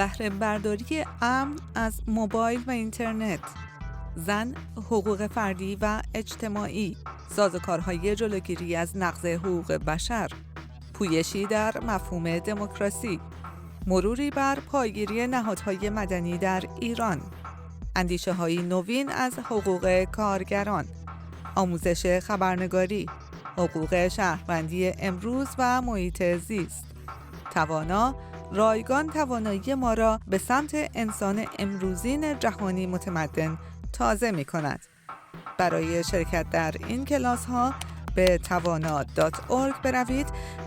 بهره برداری امن از موبایل و اینترنت، زن، حقوق فردی و اجتماعی، سازوکارهای جلوگیری از نقض حقوق بشر، پویشی در مفهوم دموکراسی، مروری بر پایگیری نهادهای مدنی در ایران، اندیشه‌های نوین از حقوق کارگران، آموزش خبرنگاری، حقوق شهروندی امروز و محیط زیست. توانا، رایگان توانایی ما را به سمت انسان امروزین جهانی متمدن تازه می کند. برای شرکت در این کلاس ها به توانا.org بروید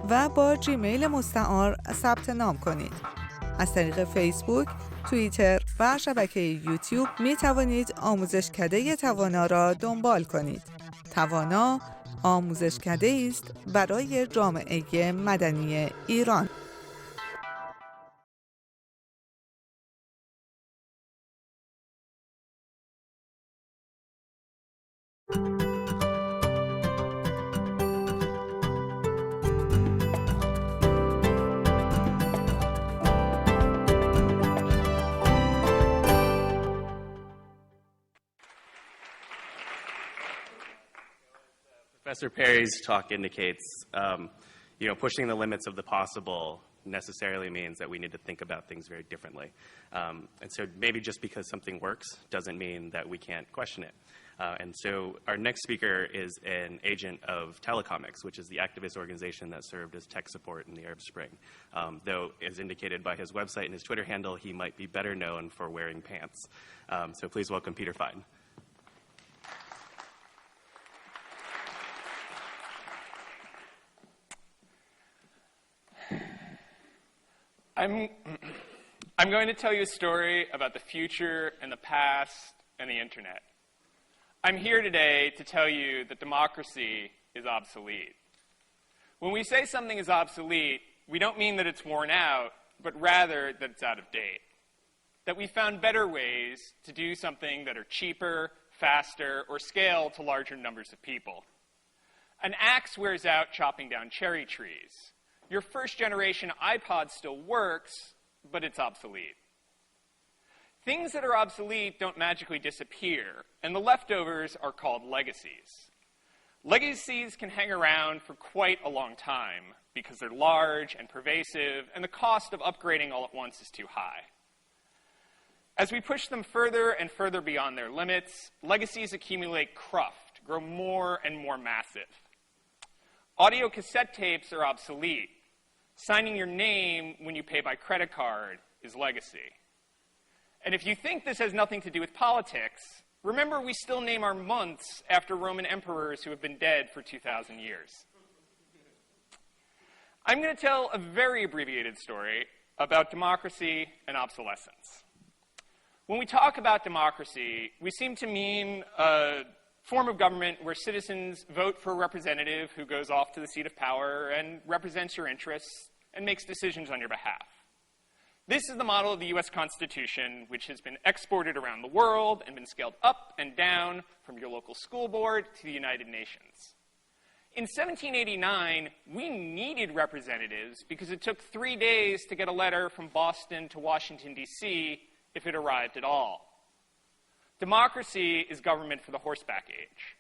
و با جیمیل مستعار ثبت نام کنید. از طریق فیسبوک، توییتر و شبکه یوتیوب می توانید آموزشکده توانا را دنبال کنید. توانا آموزشکده است برای جامعه مدنی ایران. Professor Perry's talk indicates, pushing the limits of the possible necessarily means that we need to think about things very differently. And so maybe just because something works doesn't mean that we can't question it. And so our next speaker is an agent of Tele-Comics, which is the activist organization that served as tech support in the Arab Spring. Though, as indicated by his website and his Twitter handle, he might be better known for wearing pants. So please welcome Peter Fein. I'm going to tell you a story about the future and the past and the internet. I'm here today to tell you that democracy is obsolete. When we say something is obsolete, we don't mean that it's worn out, but rather that it's out of date. That we found better ways to do something that are cheaper, faster, or scale to larger numbers of people. An axe wears out chopping down cherry trees. Your first-generation iPod still works, but it's obsolete. Things that are obsolete don't magically disappear, and the leftovers are called legacies. Legacies can hang around for quite a long time because they're large and pervasive, and the cost of upgrading all at once is too high. As we push them further and further beyond their limits, legacies accumulate cruft, grow more and more massive. Audio cassette tapes are obsolete. Signing your name when you pay by credit card is legacy. And if you think this has nothing to do with politics, remember we still name our months after Roman emperors who have been dead for 2,000 years. I'm going to tell a very abbreviated story about democracy and obsolescence. When we talk about democracy, we seem to mean a form of government where citizens vote for a representative who goes off to the seat of power and represents your interests and makes decisions on your behalf. This is the model of the US Constitution, which has been exported around the world and been scaled up and down from your local school board to the United Nations. In 1789, we needed representatives because it took 3 days to get a letter from Boston to Washington, D.C. if it arrived at all. Democracy is government for the horseback age.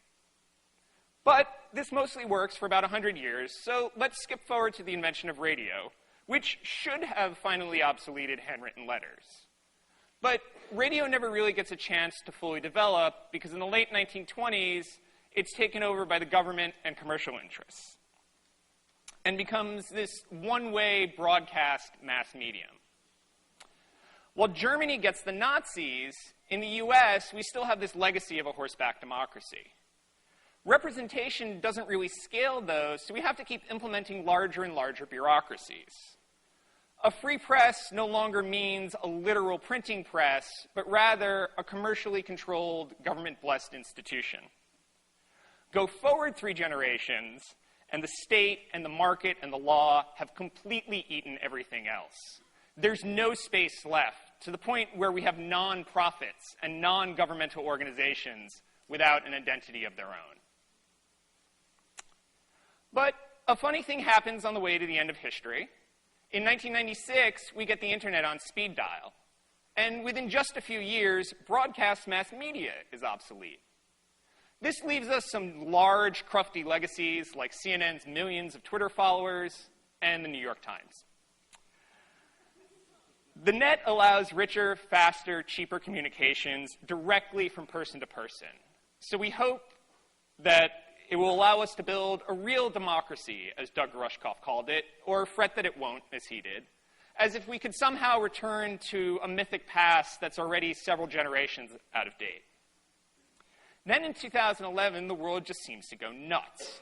But this mostly works for about 100 years, so let's skip forward to the invention of radio, which should have finally obsoleted handwritten letters. But radio never really gets a chance to fully develop because in the late 1920s, it's taken over by the government and commercial interests and becomes this one-way broadcast mass medium. While Germany gets the Nazis, in the US, we still have this legacy of a horseback democracy. Representation doesn't really scale, though, so we have to keep implementing larger and larger bureaucracies. A free press no longer means a literal printing press, but rather a commercially controlled, government-blessed institution. Go forward 3 generations, and the state and the market and the law have completely eaten everything else. There's no space left, to the point where we have non-profits and non-governmental organizations without an identity of their own. But a funny thing happens on the way to the end of history. In 1996, we get the internet on speed dial. And within just a few years, broadcast mass media is obsolete. This leaves us some large, crufty legacies like CNN's millions of Twitter followers and the New York Times. The net allows richer, faster, cheaper communications directly from person to person. So we hope that it will allow us to build a real democracy, as Doug Rushkoff called it, or fret that it won't, as he did, as if we could somehow return to a mythic past that's already several generations out of date. Then in 2011, the world just seems to go nuts.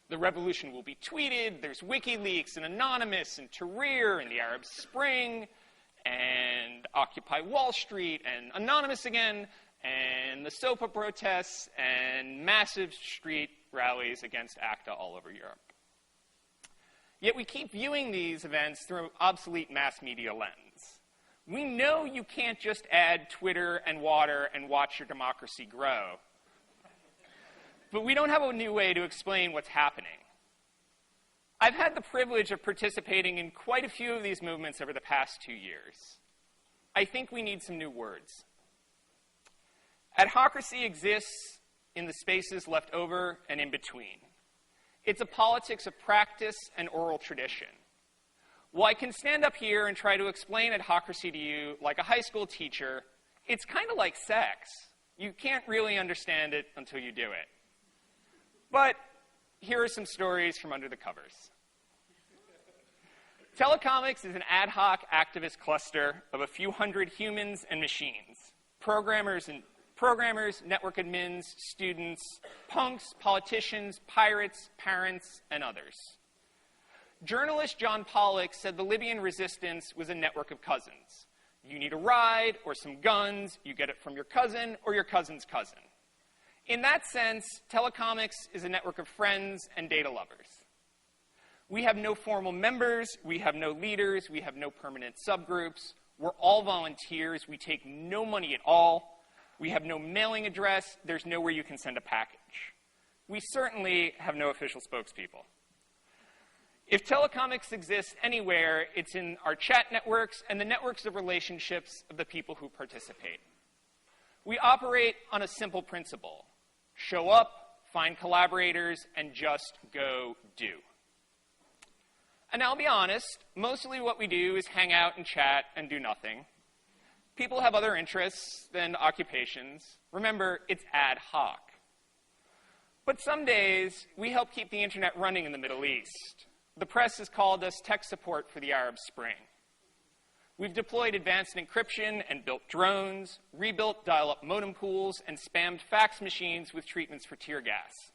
The revolution will be tweeted, there's WikiLeaks and Anonymous and Tahrir and the Arab Spring and Occupy Wall Street and Anonymous again and the SOPA protests and massive street rallies against ACTA all over Europe. Yet we keep viewing these events through an obsolete mass media lens. We know you can't just add Twitter and water and watch your democracy grow. But we don't have a new way to explain what's happening. I've had the privilege of participating in quite a few of these movements over the past 2 years. I think we need some new words. Adhocracy exists in the spaces left over and in between. It's a politics of practice and oral tradition. While I can stand up here and try to explain adhocracy to you like a high school teacher, it's kind of like sex. You can't really understand it until you do it. But here are some stories from under the covers. Tele-comics is an ad hoc activist cluster of a few hundred humans and machines, programmers, network admins, students, punks, politicians, pirates, parents, and others. Journalist John Pollock said the Libyan resistance was a network of cousins. You need a ride or some guns, you get it from your cousin or your cousin's cousin. In that sense, Telecomics is a network of friends and data lovers. We have no formal members, we have no leaders, we have no permanent subgroups. We're all volunteers, we take no money at all. We have no mailing address, there's nowhere you can send a package. We certainly have no official spokespeople. If Telecomics exists anywhere, it's in our chat networks and the networks of relationships of the people who participate. We operate on a simple principle. Show up, find collaborators, and just go do. And I'll be honest, mostly what we do is hang out and chat and do nothing. People have other interests than occupations. Remember, it's ad hoc. But some days, we help keep the internet running in the Middle East. The press has called us tech support for the Arab Spring. We've deployed advanced encryption and built drones, rebuilt dial-up modem pools, and spammed fax machines with treatments for tear gas.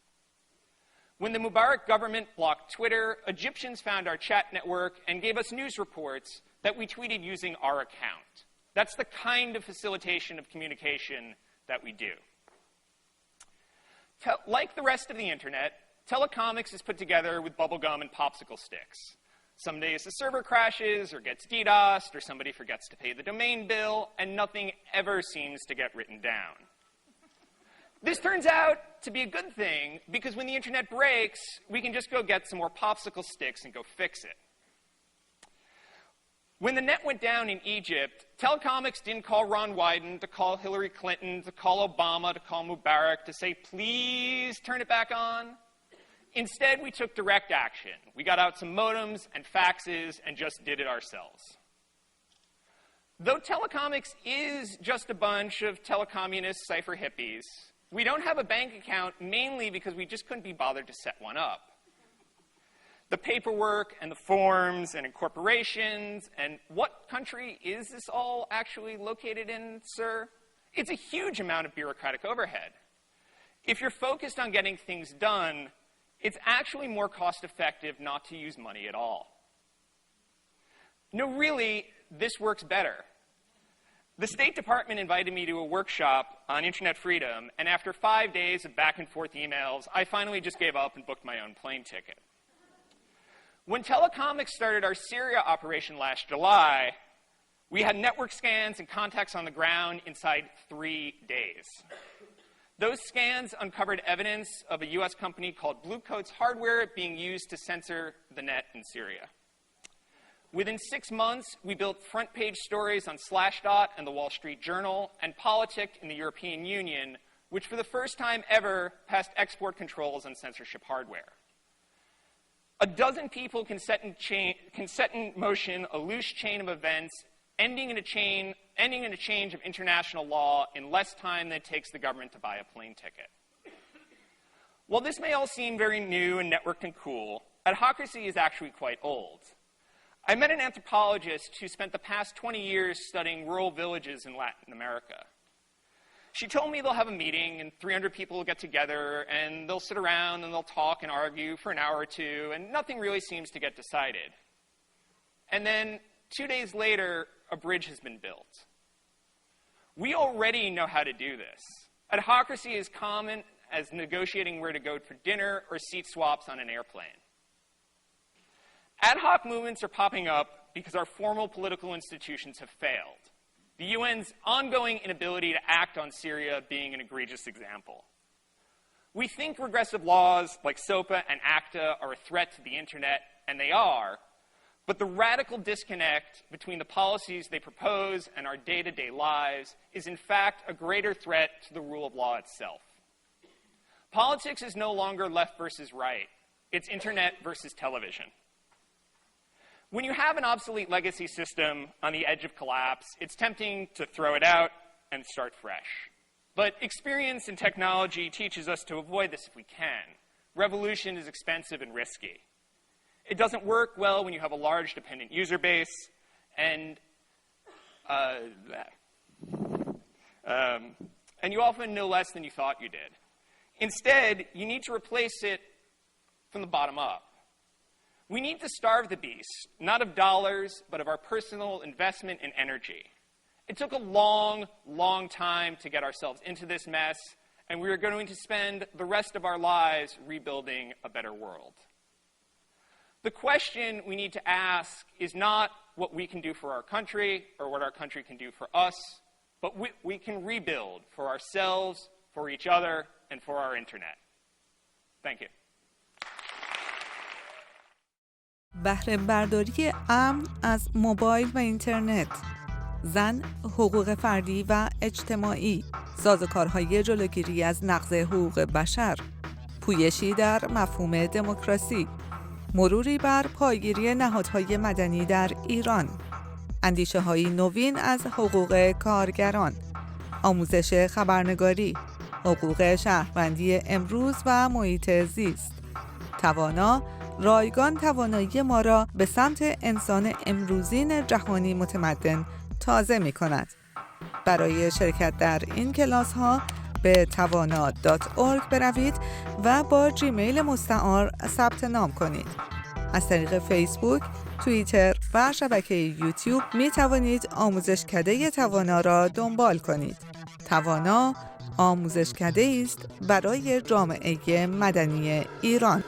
When the Mubarak government blocked Twitter, Egyptians found our chat network and gave us news reports that we tweeted using our account. That's the kind of facilitation of communication that we do. Like the rest of the internet, Telecomics is put together with bubblegum and popsicle sticks. Some days the server crashes or gets DDoSed or somebody forgets to pay the domain bill, and nothing ever seems to get written down. This turns out to be a good thing because when the internet breaks, we can just go get some more popsicle sticks and go fix it. When the net went down in Egypt, Telecomics didn't call Ron Wyden, to call Hillary Clinton, to call Obama, to call Mubarak, to say, please turn it back on. Instead, we took direct action. We got out some modems and faxes and just did it ourselves. Though Telecomics is just a bunch of telecommunist cipher hippies, we don't have a bank account mainly because we just couldn't be bothered to set one up. The paperwork and the forms and incorporations, and what country is this all actually located in, sir? It's a huge amount of bureaucratic overhead. If you're focused on getting things done, it's actually more cost-effective not to use money at all. No, really, this works better. The State Department invited me to a workshop on internet freedom, and after 5 days of back-and-forth emails, I finally just gave up and booked my own plane ticket. When Telecomics started our Syria operation last July, we had network scans and contacts on the ground inside 3 days. Those scans uncovered evidence of a U.S. company called Blue Coat's hardware being used to censor the net in Syria. Within 6 months, we built front-page stories on Slashdot and the Wall Street Journal, and politicked in the European Union, which for the first time ever passed export controls on censorship hardware. A dozen people can set in motion a loose chain of events, ending in a change of international law in less time than it takes the government to buy a plane ticket. While this may all seem very new and networked and cool, adhocracy is actually quite old. I met an anthropologist who spent the past 20 years studying rural villages in Latin America. She told me they'll have a meeting and 300 people will get together and they'll sit around and they'll talk and argue for an hour or two and nothing really seems to get decided. And then 2 days later, a bridge has been built. We already know how to do this. Adhocracy is common as negotiating where to go for dinner or seat swaps on an airplane. Ad hoc movements are popping up because our formal political institutions have failed. The UN's ongoing inability to act on Syria being an egregious example. We think regressive laws like SOPA and ACTA are a threat to the internet, and they are, but the radical disconnect between the policies they propose and our day-to-day lives is in fact a greater threat to the rule of law itself. Politics is no longer left versus right. It's internet versus television. When you have an obsolete legacy system on the edge of collapse, it's tempting to throw it out and start fresh. But experience in technology teaches us to avoid this if we can. Revolution is expensive and risky. It doesn't work well when you have a large dependent user base, and you often know less than you thought you did. Instead, you need to replace it from the bottom up. We need to starve the beast, not of dollars, but of our personal investment and energy. It took a long, long time to get ourselves into this mess, and we are going to spend the rest of our lives rebuilding a better world. The question we need to ask is not what we can do for our country or what our country can do for us, but what we can rebuild for ourselves, for each other, and for our internet. Thank you. بهره برداری امن از موبایل و اینترنت، زن، حقوق فردی و اجتماعی، سازوکارهای جلوگیری از نقض حقوق بشر، پویشی در مفهوم دموکراسی، مروری بر پایگیری نهادهای مدنی در ایران، اندیشه‌های نوین از حقوق کارگران، آموزش خبرنگاری، حقوق شهروندی امروز و محیط زیست. توانا رایگان توانایی ما را به سمت انسان امروزین جهانی متمدن تازه می کند. برای شرکت در این کلاس ها به توانا.org بروید و با جیمیل مستعار ثبت نام کنید. از طریق فیسبوک، توییتر و شبکه یوتیوب می توانید آموزشکده توانا را دنبال کنید. توانا آموزشکده است برای جامعه مدنی ایران.